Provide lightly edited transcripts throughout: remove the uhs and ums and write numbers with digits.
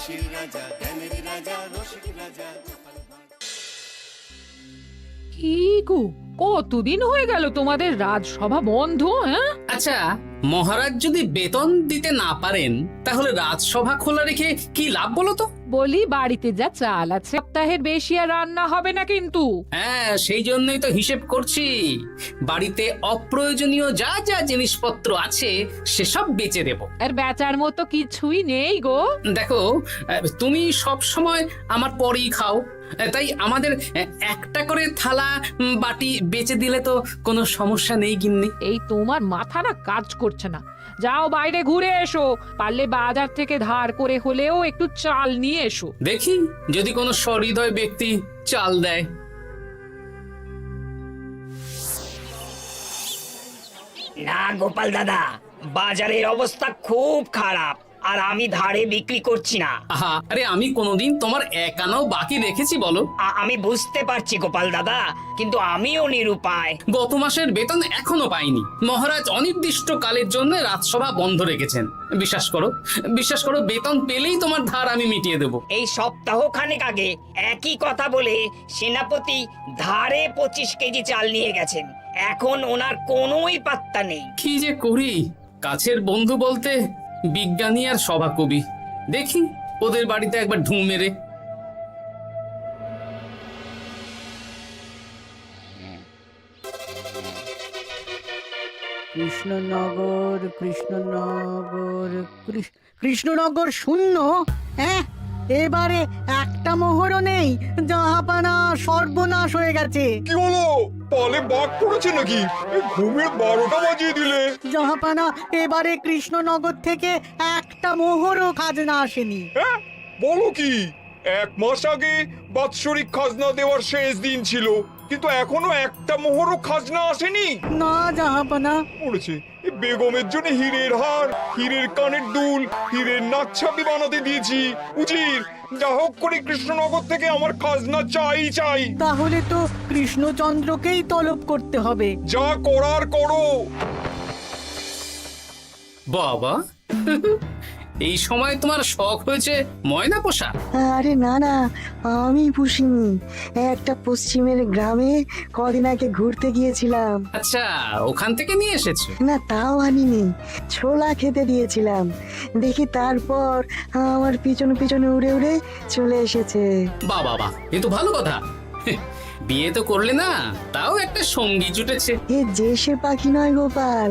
হাসির রাজা, জ্ঞানের রাজা, রসিক রাজা। কি গো, কতদিন হয়ে গেল তোমাদের রাজসভা বন্ধ? হ্যাঁ, আচ্ছা, মহারাজ যদি বেতন দিতে না পারেন তাহলে রাজসভা খোলা রেখে কি লাভ বলো তো? বলি বাড়িতে যা চাল আছে সপ্তাহের বেশি আর রান্না হবে না কিন্তু। হ্যাঁ, সেই জন্যই তো হিসেব করছি। বাড়িতে অপ্রয়োজনীয় যা যা জিনিসপত্র আছে সেসব বেচে দেব। আর বেচার মতো কিছুই নেই গো। দেখো, তুমি সব সময় আমার পরেই খাও, তাই আমাদের একটা করে থালা বাটি বেচে দিলে তো কোনো সমস্যা নেই গিন্নি। এই তোমার মাথা না কাজ করছে না। যাও বাইরে ঘুরে এসো, পারলে বাজার থেকে ধার করে হলেও একটু চাল নিয়ে এসো। দেখি যদি কোনো সহৃদয় ব্যক্তি চাল দেয়। না গোপাল দাদা, বাজারের অবস্থা খুব খারাপ, আর আমি ধারে বিক্রি করছি না। আহা, আরে আমি কোনোদিন তোমার একানাও বাকি রেখেছি বলো? আমি বুঝতে পারছি গোপাল দাদা, কিন্তু আমিও নিরুপায়। গত মাসের বেতন এখনো পাইনি। মহারাজ অনির্দিষ্ট কালের জন্য রাজসভা বন্ধ রেখেছেন। বিশ্বাস করো, বিশ্বাস করো, বেতন পেলেই তোমার ধার আমি মিটিয়ে দেবো। এই সপ্তাহ খানেক আগে একই কথা বলে সেনাপতি ধারে 25 কেজি চাল নিয়ে গেছেন। এখন ওনার কোনোই পাত্তা নেই। কি যে করি, কাছের বন্ধু বলতে বিজ্ঞানী আর সভাকবি। দেখি ওদের বাড়িতে একবার ঢুঁ মেরে। কৃষ্ণনগর কৃষ্ণনগর কৃষ্ণনগর শূন্য। হ্যাঁ, এবারে একটা মোহরও নেই। জাহাপানা সর্বনাশ হয়ে গেছে। কি হলো? পালে বাঘ পড়েছে নাকি? এই ঘুমের 12টা বাজিয়ে দিলে। জাহাপানা, এবারে কৃষ্ণনগর থেকে একটা মোহরও খাজনা আসেনি। হ্যাঁ, বলো কি? 1 মাস আগে বাৎসরিক খাজনা দেওয়ার শেষ দিন ছিল, কিন্তু এখনো একটা মোহরও খাজনা আসেনি। না জাহাপানা। পড়েছে এই বেগমের জন্য হীরের হার, হীরের কানের দুল, হীরের নাকছাবি বানাতে দিয়েছি। উজির, যা হোক করে কৃষ্ণনগর থেকে আমার খাজনা চাই চাই। তাহলে তো কৃষ্ণচন্দ্রকেই তলব করতে হবে। যা করার করো। বাবা, এই সময় তোমার শখ হয়েছে ময়না পোষা? আরে না না, আমি পুষিনি। একটা পশ্চিমের গ্রামে কদিন আগে ঘুরতে গিয়েছিলাম। আচ্ছা, ওখান থেকে নিয়ে এসেছো? না, তাও আনিনি, ছোলা খেতে দিয়েছিলাম। দেখি তারপর আমার পিছনে পিছনে উড়ে উড়ে চলে এসেছে। বাহ বাহ বাহ, এ তো ভালো কথা। বিয়ে তো করলে না, তাও একটা সঙ্গী জুটেছে। এ যে সে পাখি নয় গোপাল,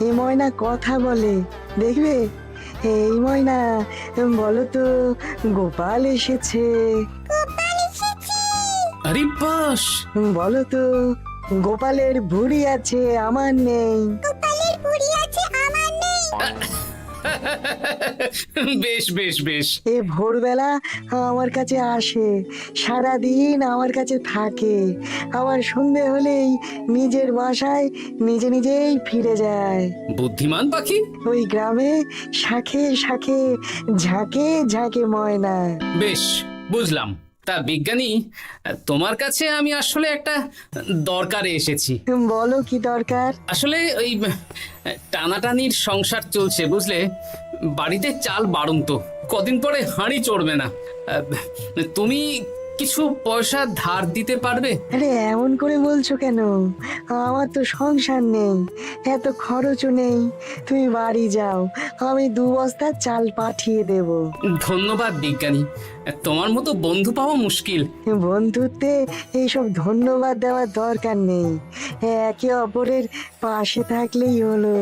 এ ময়না কথা বলে, দেখবে। এই ময়না, বলো তো গোপাল এসেছে। আরে বাস, বলো তো গোপালের ভুঁড়ি আছে আমার নেই। বেশ বেশ বেশ। এ ভোরবেলা আমার কাছে আসে, সারাদিন আমার কাছে থাকে, আবার সন্ধে হলেই নিজের বাসায় নিজে নিজেই ফিরে যায়। বুদ্ধিমান পাখি। ওই গ্রামে শাখে শাখে ঝাঁকে ঝাঁকে ময়না। বেশ, বুঝলাম। তা বিজ্ঞানী, তোমার কাছে আমি আসলে একটা দরকারে এসেছি। বলো কি দরকার? আসলে ওই টানাটানির সংসার চলছে, বুঝলে। বাড়িতে চাল বাড়ন্ত, কদিন পরে হাঁড়ি চড়বে না। তুমি কিছু পয়সা ধার দিতে পারবে? আরে এমন করে বলছো কেন? আমার তো সংসার নেই, এত খরচও নেই। তুমি বাড়ি যাও, আমি 2 বস্তা চাল পাঠিয়ে দেব। ধন্যবাদ বিজ্ঞানী, তোমার মতো বন্ধু পাওয়া মুশকিল। বন্ধুত্বে এইসব ধন্যবাদ দেওয়ার দরকার নেই, একে অপরের পাশে থাকলেই হলো।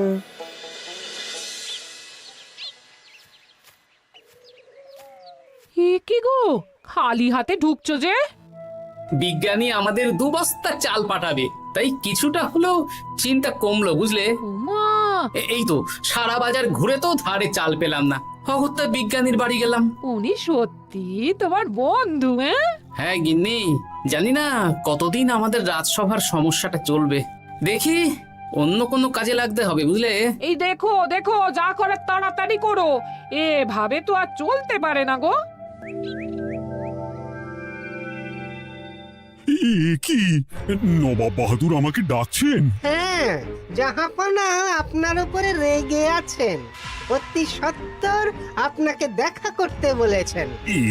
এ কি গো, খালি হাতে ঢুকছো যে? বিজ্ঞানী আমাদের 2 বস্তা চাল পাঠাবে, তাই কিছুটা হলেও চিন্তা কমলো, বুঝলে। ওমা, এই তো সারা বাজার ঘুরে তো ধারে চাল পেলাম না, অগত্যা বিজ্ঞানীর বাড়ি গেলাম। উনি সত্যি তোমার বন্ধু? হ্যাঁ গিন্নি, জানি না কতদিন আমাদের রাজসভার সমস্যাটা চলবে। দেখি অন্য কোনো কাজে লাগতে হবে, বুঝলে। এই দেখো দেখো, যা করে তাড়াতাড়ি করো, এভাবে তো আর চলতে পারে না গো। কি নবাব বাহাদুর আমাকে ডাকছেন? হ্যাঁ, হ্যাঁ, জাহাপনা আপনার উপরে রেগে আছেন। অতি সত্বর আপনাকে দেখা করতে বলেছেন।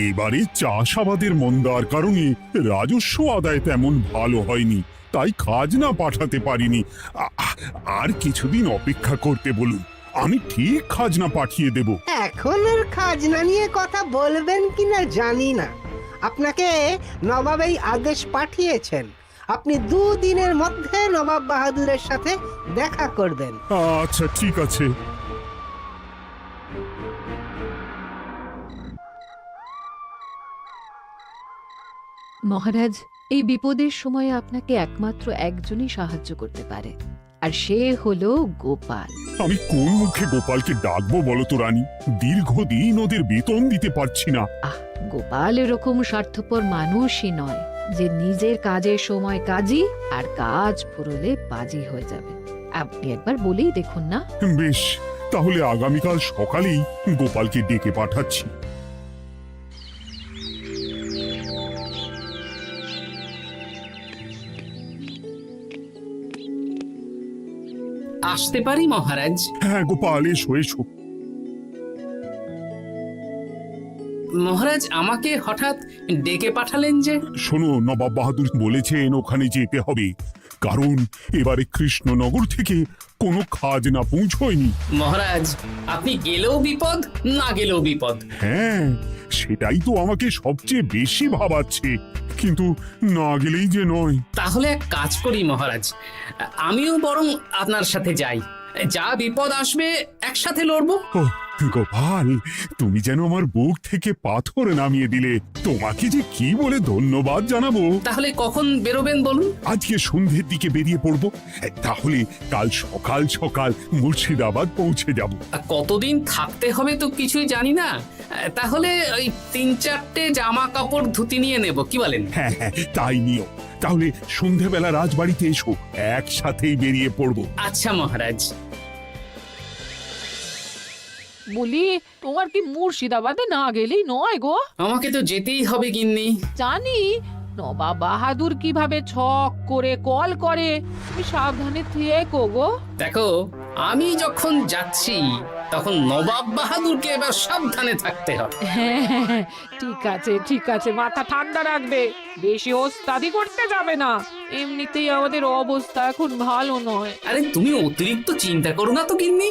এবারে চাষাবাদের মন্দার কারণে রাজস্ব আদায় তেমন ভালো হয়নি, তাই খাজনা পাঠাতে পারিনি। আর কিছুদিন অপেক্ষা করতে বলুন, আমি ঠিক খাজনা পাঠিয়ে দেব। এখন আর খাজনা নিয়ে কথা বলবেন কিনা জানি না। আপনাকে নবাব এই আদেশ পাঠিয়েছেন, আপনি 2 দিনের মধ্যে নবাব বাহাদুরের সাথে দেখা করবেন। আচ্ছা ঠিক আছে। মহারাজ, এই বিপদের সময়ে আপনাকে একমাত্র একজনই সাহায্য করতে পারে, আর সে হলো গোপাল। আমি কোন মুখে গোপালকে ডাকবো বলো তো রানী? দীর্ঘদিন ওদের বেতন দিতে পারছি না। গোপাল এরকম স্বার্থপর মানুষই নয় যে নিজের কাজের সময় কাজী আর কাজ ফুরলে বাজি হয়ে যাবে। আপনি একবার বলেই দেখুন না। বেশ, তাহলে আগামীকাল সকালেই গোপালকে ডেকে পাঠাচ্ছি। আসতে পারি মহারাজ? হ্যাঁ গোপাল, এসো এসো। মহারাজ, আমাকে হঠাৎ ডেকে পাঠালেন যে? শোনো, নবাব বাহাদুর বলেছেন ওখানে যেতে হবে, কারণ এবারে কৃষ্ণনগর থেকে কোনো খাজনা পৌঁছয়নি। মহারাজ, আপনি গেলেও বিপদ, না গেলেও বিপদ। হ্যাঁ, সেটাই তো আমাকে সবচেয়ে বেশি ভাবাচ্ছে, কিন্তু না গেলেই যে নয়। তাহলে এক কাজ করি মহারাজ, আমিও বরং আপনার সাথে যাই। যা বিপদ আসবে একসাথে লড়বো। ও গোপাল, তুমি যেন আমার বুক থেকে পাথর নামিয়ে দিলে। তোমাকে যে কি বলে ধন্যবাদ জানাবো। তাহলে কখন বেরোবেন বলুন? আজকে সন্ধ্যের দিকে বেরিয়ে পড়বো, তাহলে কাল সকাল সকাল মুর্শিদাবাদ পৌঁছে যাব। কতদিন থাকতে হবে তো কিছুই জানি না, তাহলে ওই 3-4টে জামা কাপড় ধুতি নিয়ে নেব, কি বলেন? হ্যাঁ হ্যাঁ, তাই নিও। তাহলে সন্ধ্যেবেলা রাজবাড়িতে এসো, একসাথেই বেরিয়ে পড়বো। আচ্ছা মহারাজ। বলি, তোমার কি মুর্শিদাবাদে না গেলেই নয় গো? আমাকে তো যেতেই হবে গিন্নি। জানি নবাব বাহাদুর কিভাবে ছক করে কল করে, তুমি সাবধানে থেকো গো। দেখো, আমি যখন যাচ্ছি তখন নবাব বাহাদুরকে এবার সাবধানে থাকতে হবে। হ্যাঁ, ঠিক আছে, মাথা ঠান্ডা রাখবে, বেশি ওস্তাদি করতে যাবে না। এমনিতেই আমাদের অবস্থা এখন ভালো নয়। আরে তুমি অতিরিক্ত চিন্তা করো না তো গিন্নি।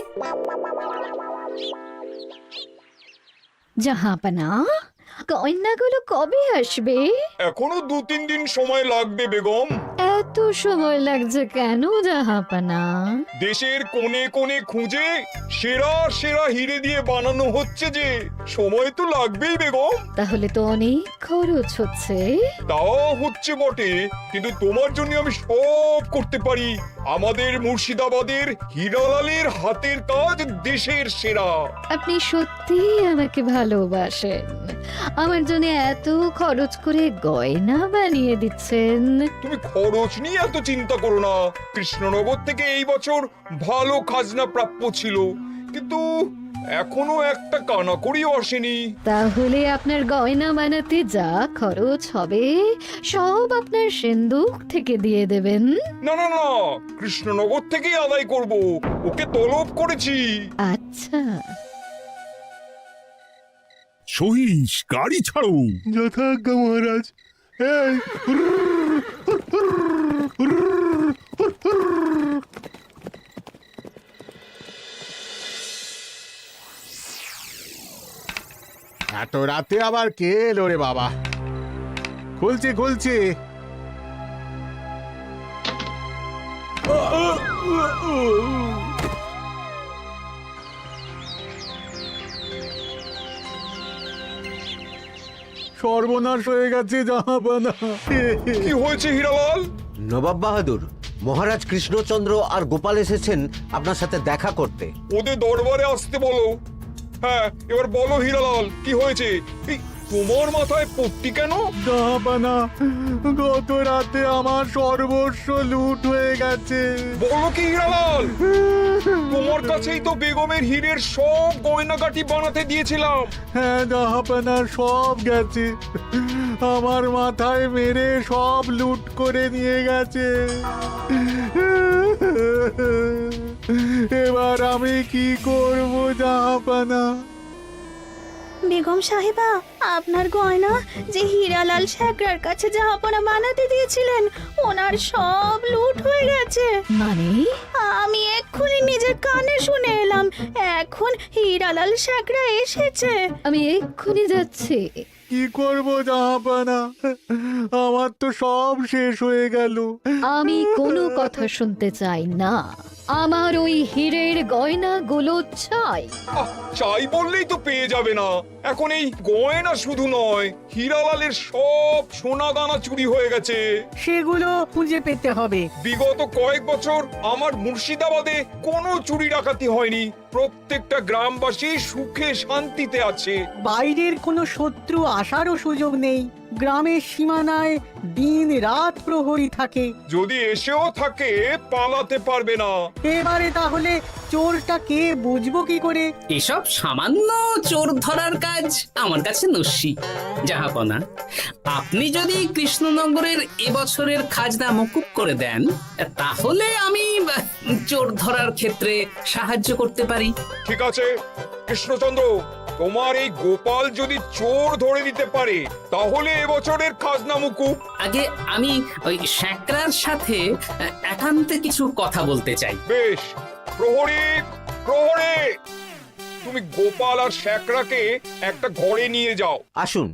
জাহাপনা, গয়নাগুলো কবে আসবে? এখনো 2-3 দিন সময় লাগবে বেগম। এত সময় লাগছে কেন জাহাপনা? দেশের কোণে কোণে খুঁজে সেরা সেরা হিরে দিয়ে বানানো হচ্ছে, যে সময় তো লাগবেই বেগম। তাহলে তো অনেক খরচ হচ্ছে। তাও হচ্ছে বটে, কিন্তু তোমার জন্য আমি সব করতে পারি। আমাদের মুর্শিদাবাদের হীরালালের হাতের কাজ দেশের সেরা। আপনি সত্যি আমাকে ভালোবাসেন, আমার জন্য এত খরচ করে গয়না বানিয়ে দিচ্ছেন। তুমি খরচ নিয়ে এত চিন্তা করো না। কৃষ্ণনগর থেকে এই বছর ভালো খাজনা প্রাপ্য ছিল, কিন্তু এখনো একটা কানাকড়িও আসেনি। তাহলে আপনার গয়না বানাতে যা খরচ হবে সব আপনার সিন্ধুক থেকে দিয়ে দেবেন? না না না, কৃষ্ণনগর থেকেই আদায় করব, ওকে তলব করেছি। আচ্ছা। সহিস, গাড়ি ছাড়ো। যথাজ্ঞা মহারাজ। এত রাতে আবার কে এলো রে বাবা? খুলছি। সর্বনাশ হয়ে গেছে জাহাপানা। কি হয়েছে হীরালাল? নবাব বাহাদুর, মহারাজ কৃষ্ণচন্দ্র আর গোপাল এসেছেন আপনার সাথে দেখা করতে। ওদের দরবারে আসতে বলো। হ্যাঁ, এবার বলো হীরালাল, কি হয়েছে? এই, তোমার মাথায় পট্টি কেন? জাহাপানা, গত রাতে আমার সর্বস্ব লুট হয়ে গেছে। বলো কি হীরালাল? তোমার কাছেই তো বেগমের হীরের সব গয়নাগাটি বানাতে দিয়েছিলাম। হ্যাঁ জাহাপানা, সব গেছে। আমার মাথায় মেরে সব লুট করে নিয়ে গেছে। এবার আমি কি করব জাহাপানা? বেগম সাহেবা, আপনার গয়না যে হীরালাল শেখরার কাছে জাহাপনা বানাতে দিয়েছিলেন, ওনার সব লুট হয়ে গেছে। মানে আমি এক্ষুনি নিজের কানে শুনে এলাম, এখন হীরালাল শেখরা এসেছে। আমি এক্ষুনি যাচ্ছি। কি করব জাহাপানা? আমার তো সব শেষ হয়ে গেল। আমি কোনো কথা শুনতে চাই না। আমার ওই হীরের গয়নাগুলো চাই। চাই বললেই তো পেয়ে যাবে না। এখন এই গয়না শুধু নয়, হীরালালের সব সোনা দানা চুরি হয়ে গেছে। সেগুলো খুঁজে পেতে হবে। বিগত কয়েক বছর আমার মুর্শিদাবাদে কোনো চুরি ডাকাতি হয়নি। প্রত্যেকটা গ্রামবাসী সুখে শান্তিতে আছে। বাইরের কোনো শত্রু আসারও সুযোগ নেই। গ্রামের সীমানায় দিন রাত প্রহরী থাকে। যদি এসেও থাকে, পালাতে পারবে না। এবারে তাহলে চোরটা কে বুঝবো কি করে? এসব সামান্য চোর ধরার কাজ আমার কাছে নস্যি। জাহাপনা, আপনি যদি কৃষ্ণনগরের এবছরের খাজনা মকুব করে দেন, তাহলে আমি চোর ধরার ক্ষেত্রে সাহায্য করতে পারি। ঠিক আছে কৃষ্ণচন্দ্র, তোমার এই গোপাল যদি চোর ধরে দিতে পারে, তাহলে এবছরের খাজনা মুকুব। আগে আমি ওই শেখরার সাথে একান্তে কিছু কথা বলতে চাই। বেশ, প্রহরী প্রহরী, তুমি গোপাল আর শেখরাকে একটা ঘরে নিয়ে যাও। আসুন।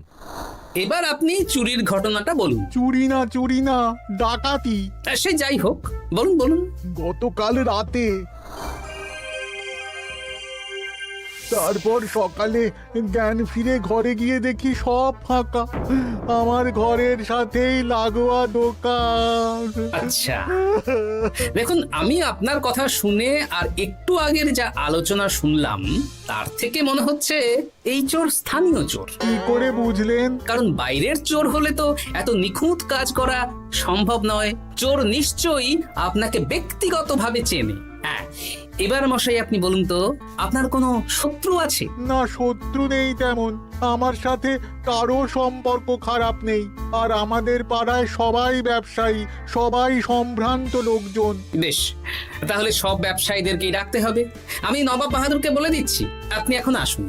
এবার আপনি চুরির ঘটনাটা বলুন। চুরি না, ডাকাতি। সে যাই হোক, বলুন বলুন। গতকাল রাতে, তারপর সকালে জ্ঞান ফিরে ঘরে গিয়ে দেখি সব ফাঁকা। আমার ঘরের সাথেই লাগোয়া দোকান। আচ্ছা, দেখুন, আমি আপনার কথা শুনে আর একটু আগের যা আলোচনা শুনলাম, তার থেকে মনে হচ্ছে এই চোর স্থানীয় চোর। কি করে বুঝলেন? কারণ বাইরের চোর হলে তো এত নিখুঁত কাজ করা সম্ভব নয়। চোর নিশ্চয়ই আপনাকে ব্যক্তিগতভাবে চেনে। হ্যাঁ, এবার মশাই আপনি বলুন তো, আপনার কোনো শত্রু আছে? না, শত্রু নেই তেমন। আমার সাথে কারো সম্পর্ক খারাপ নেই। আর আমাদের পাড়ায় সবাই ব্যবসায়ী, সবাই সম্ভ্রান্ত লোকজন। বেশ, তাহলে সব ব্যবসায়ীদেরকেই ডাকতে হবে। আমি নবাব বাহাদুরকে বলে দিচ্ছি, আপনি এখন আসুন।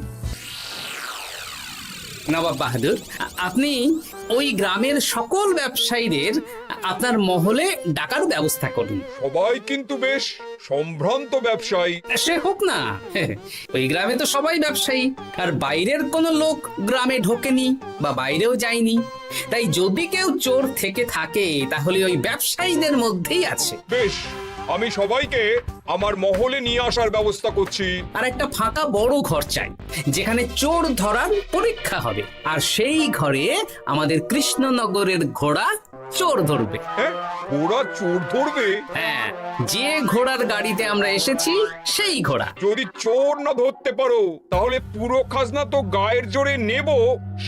নবাব বাহাদুর, আপনি ওই গ্রামের সকল ব্যবসায়ীদের আপনার মহলে ডাকার ব্যবস্থা করুন। সবাই কিন্তু বেশ সম্ভ্রান্ত ব্যবসায়ী। সে হোক না, ওই গ্রামে তো সবাই ব্যবসায়ী, আর বাইরের কোনো লোক গ্রামে ঢোকেনি বা বাইরেও যায়নি। তাই যদি কেউ চোর থেকে থাকে, তাহলে ওই ব্যবসায়ীদের মধ্যেই আছে। বেশ, আমি সবাইকে আমার মহলে নিয়ে আসার ব্যবস্থা করছি। আর একটা ফাঁকা বড় ঘর চাই, যেখানে চোর ধরার পরীক্ষা হবে। আর সেই ঘরে আমাদের কৃষ্ণনগরের ঘোড়া চোর ধরবে। হ্যাঁ, ঘোড়া চোর ধরবে? হ্যাঁ, যে ঘোড়ার গাড়িতে আমরা এসেছি সেই ঘোড়া। যদি চোর না ধরতে পারো, তাহলে পুরো খাজনা তো গায়ের জোরে নেব,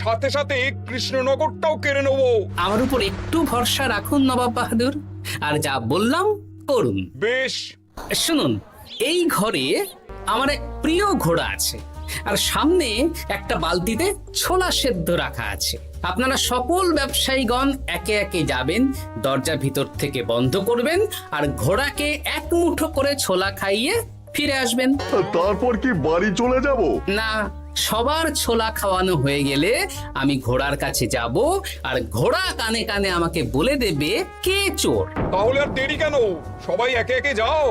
সাথে সাথে কৃষ্ণনগরটাও কেড়ে নেবো। আমার উপর একটু ভরসা রাখুন নবাব বাহাদুর, আর যা বললাম করুন। বেশ, শুনুন, এই ঘরে আমার এক প্রিয় ঘোড়া আছে, আর সামনে একটা বালতিতে ছোলা সেদ্ধ রাখা আছে। আপনারা সকল ব্যবসায়ীগণ একে একে যাবেন, দরজা ভিতর থেকে বন্ধ করবেন, আর ঘোড়াকে এক মুঠো করে ছোলা খাইয়ে ফিরে আসবেন। তারপর কি বাড়ি চলে যাব? না, সবার ছোলা খাওয়ানো হয়ে গেলে আমি ঘোড়ার কাছে যাব, আর ঘোড়া কানে কানে আমাকে বলে দেবে কে চোর। তাহলে আর দেরি কেন? সবাই একে একে যাও।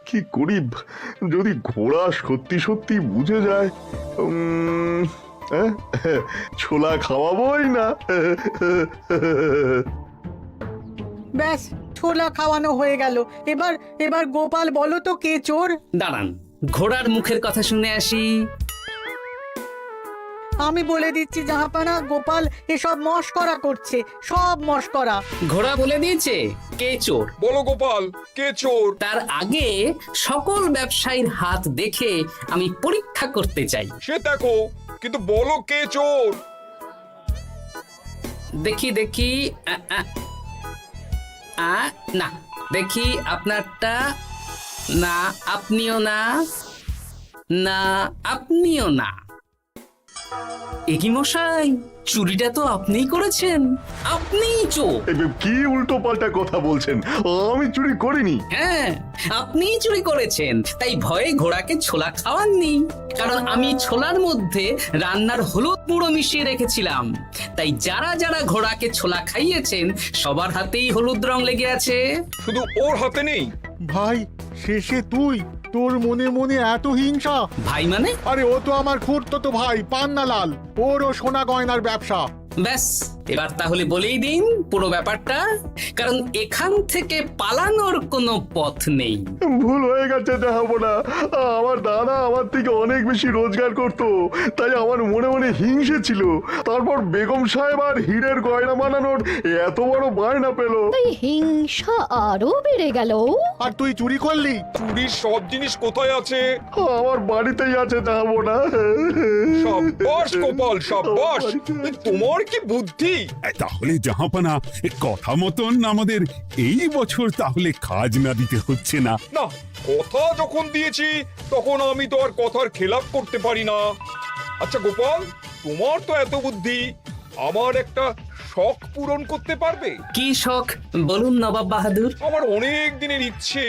কি করি যদি ঘোড়া সত্যি সত্যি বুঝে যায়? ছোলা খাওয়াবোই না। ব্যাস, ছোলা খাওয়ানো হয়ে গেল। এবার এবার গোপাল বলো তো কে চোর? দাঁড়ান, ঘোড়ার মুখের কথা শুনে আসি। আমি বলে দিচ্ছি জাহাপানা, গোপাল এসব মশকরা করছে, সব মশকরা। ঘোড়া বলে দিয়েছে কে চোর। বলো গোপাল, কে চোর? তার আগে সকল ব্যবসায়ীর হাত দেখে আমি পরীক্ষা করতে চাই। সে দেখো, কিন্তু বলো কে চোর? দেখি দেখি, না, দেখি আপনারটা। না, আপনিও না। না, আপনিও না। একই মশাই, চুরিটা তো আপনিই করেছেন, আপনিই চোর। কি উল্টো পাল্টা কথা বলছেন? আমি চুরি করিনি। হ্যাঁ, আপনিই চুরি করেছেন, তাই ভয়ে ঘোড়াকে ছোলা খাওয়াননি। কারণ আমি ছোলার মধ্যে রান্নার হলুদ গুঁড়ো মিশিয়ে রেখেছিলাম, তাই যারা যারা ঘোড়াকে ছোলা খাইয়েছেন সবার হাতেই হলুদ রং লেগে আছে। শুধু ওর হাতে নেই। ভাই, শেষে তুই? তোর মনে মনে এত হিংসা? ভাই মানে? আরে ও তো আমার খুড়তো ভাই পান্নালাল, ওরও সোনা গয়নার ব্যবসা। ব্যাস, এবার তাহলে বলেই দিন পুরো ব্যাপারটা, কারণ এখান থেকে পালানোর কোনো পথ নেই। ভুল হয়ে গেছে জাহাপনা, আমার দাদা আমার থেকে অনেক বেশি রোজগার করত, তাই আমার মনে মনে হিংসে ছিল। তারপর বেগম সাহেব আর হীরের গয়না বানানোর এত বড় বায়না পেল, তাই হিংসা আরো বেড়ে গেল। আর তুই চুরি করলি? চুরির সব জিনিস কোথায় আছে? আমার বাড়িতেই আছে জাহাপনা। সাব্বাস গোপাল, সাব্বাস। তোমার কি বুদ্ধি! তাহলে জাহাপানা, কথা মতন আমাদের এই বছর তাহলে খাজনা দিতে হচ্ছে না। না, কথা যখন দিয়েছি তখন আমি তো আর কথার খেলাপ করতে পারি না। আচ্ছা গোপাল, তোমার তো এত বুদ্ধি, আমার একটা শখ পূরণ করতে পারবে? কি শখ বলুন নবাব বাহাদুর। আমার অনেক দিনের ইচ্ছে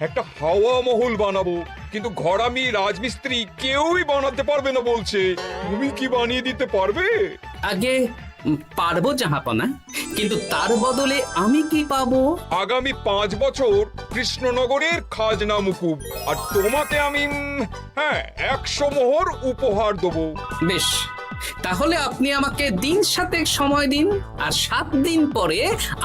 একটা হাওয়া মহল বানাবো, কিন্তু ঘরামি রাজমিস্ত্রি কেউই বানাতে পারবে না বলছে। তুমি কি বানিয়ে দিতে পারবে? আগে পারবো জাহাপনা, কিন্তু তার বদলে আমি কি পাবো? আগামী 5 বছর কৃষ্ণনগরের খাজনা মুকুব, আর তোমাকে আমি 100 মোহর উপহার দেবো। বেশ, তাহলে আপনি আমাকে দিন 7 সময় দিন, আর 7 দিন পরে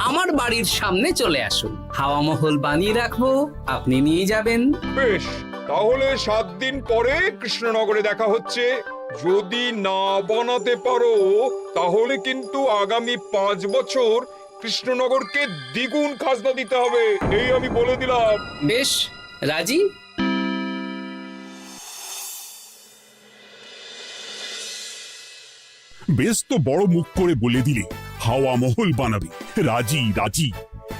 আমার বাড়ির সামনে চলে আসুন। হাওয়া মহল বানিয়ে রাখবো, আপনি নিয়ে যাবেন। বেশ, তাহলে 7 দিন পরে কৃষ্ণনগরে দেখা হচ্ছে। যদি না বানাতে পারো তাহলে কিন্তু আগামী 5 বছর কৃষ্ণনগরকে দ্বিগুণ খাজনা দিতে হবে, এই আমি বলে দিলাম। বেশ, রাজি। বেশ তো বড় মুখ করে বলে দিলে হাওয়া মহল বানাবে। রাজি রাজি।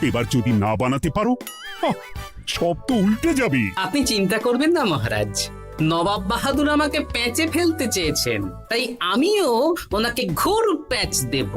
এবার যদি না বানাতে পারো, সব তো উল্টে যাবে। আপনি চিন্তা করবেন না মহারাজ, নবাব বাহাদুর আমাকে প্যাঁচে ফেলতে চেয়েছেন, তাই আমিও ওনাকে ঘোর প্যাঁচ দেব।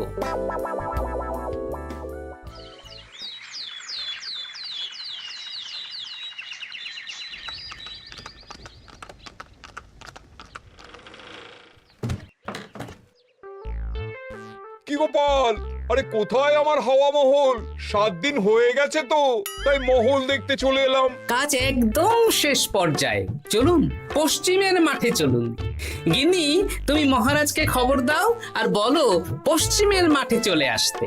কি গোপাল, আরে কোথায় আমার হাওয়া মহল? 7 দিন হয়ে গেছে তো, তাই মহল দেখতে চলে এলাম। কাজ একদম শেষ পর্যায়ে, চলুন পশ্চিমের মাঠে চলুন। গিন্নি, তুমি মহারাজকে খবর দাও আর বলো পশ্চিমের মাঠে চলে আসতে।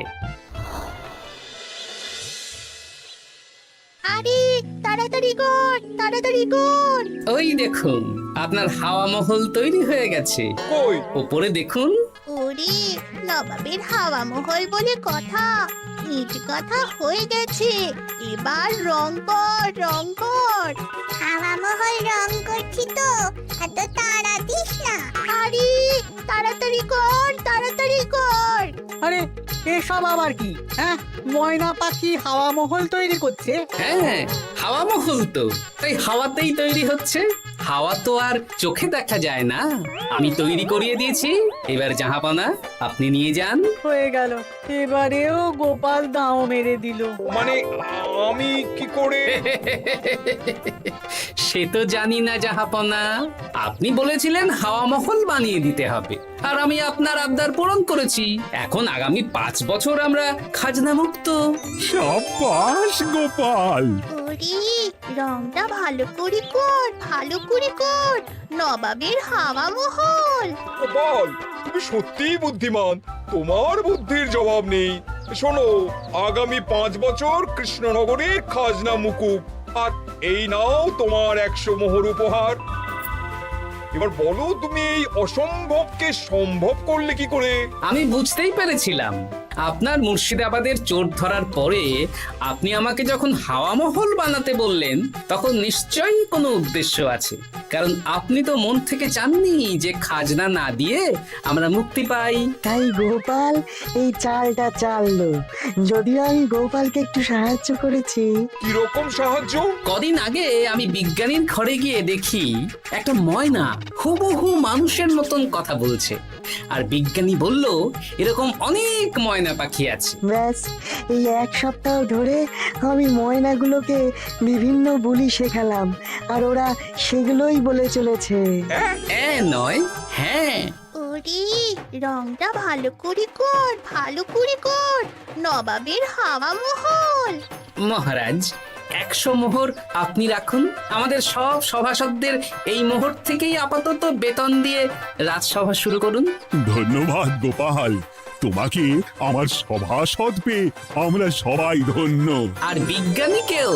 আরে তাড়াতাড়ি কর, তাড়াতাড়ি কর। ওই দেখুন, আপনার হাওয়া মহল তৈরি হয়ে গেছে। কই? উপরে দেখুন। ওরে, নবাবের হাওয়া মহল বলে কথা, ইট কথা হয়ে গেছে। এবার রং কর, রং কর। হাওয়া মহল রং করছি তো, এত তাড়া দিস না। আরে তাড়াতাড়ি কর, তাড়াতাড়ি কর। আরে এসব আবার কি? ময়না পাখি হাওয়া মহল তৈরি করছে? হ্যাঁ, হাওয়া মহল তো, তাই হাওয়াতেই তৈরি হচ্ছে। হাওয়া তো আর চোখে দেখা যায় না, আমি তৈরি করিয়ে দিয়েছি। এবার জাহাপানা আপনি নিয়ে যান। হয়ে গেল, এবারেও গোপাল দাও মেরে দিল। মানে আমি কি করে? সে তো জানি না জাহাপনা, আপনি বলেছিলেন হাওয়া মহল বানিয়ে দিতে হবে, আর আমি আপনার আবদার পূরণ করেছি। এখন আগামী 5 বছর আমরা খাজনা মুক্ত। সাব্বাস গোপাল। ওরে, রংটা ভালো করে কর, ভালো করে কর। নবাবের হাওয়া মহল। গোপাল, তুমি সত্যিই বুদ্ধিমান, তোমার বুদ্ধির জবাব নেই। শোনো, আগামী 5 বছর কৃষ্ণনগরের খাজনা মুকুব, আর এই নাও তোমার 100 মোহর উপহার। এবার বলো, তুমি এই অসম্ভবকে সম্ভব করলে কি করে? আমি বুঝতেই পেরেছিলাম, আপনার মুর্শিদাবাদের চোর ধরার পরে আপনি আমাকে যখন হাওয়া মহল বানাতে বললেন, তখন নিশ্চয়ই কোনো উদ্দেশ্য আছে। কারণ আপনি তো মন থেকে চাননি যে খাজনা না দিয়ে আমরা মুক্তি পাই। তাই গোপাল এই চালটা চাললো। যদিও আমি গোপালকে একটু সাহায্য করেছি। কিরকম সাহায্য? কদিন আগে আমি বিজ্ঞানীর ঘরে গিয়ে দেখি একটা ময়না হুবহু মানুষের মতন কথা বলছে। আর বিজ্ঞানী বলল এরকম অনেক ময়না পাখি আছে। ব্যাস এই এক সপ্তাহ ধরে আমি ময়নাগুলোকে বিভিন্ন বুলি শেখালাম, আর ওরা সেগুলোই বলে চলেছে। নয়, হ্যাঁ। ওরে রংটা ভালো করে কর, ভালো করে কর, নবাবের হাওয়া মহল। মহারাজ 100 মোহর আপনি রাখুন। আমাদের সব সভাসদদের এই মোহর থেকেই আপাতত বেতন দিয়ে রাজসভা শুরু করুন। ধন্যবাদ গোপাল, তোমাকে আমার সভাসদ পেয়ে আমরা সবাই ধন্য। আর বিজ্ঞানীকেও।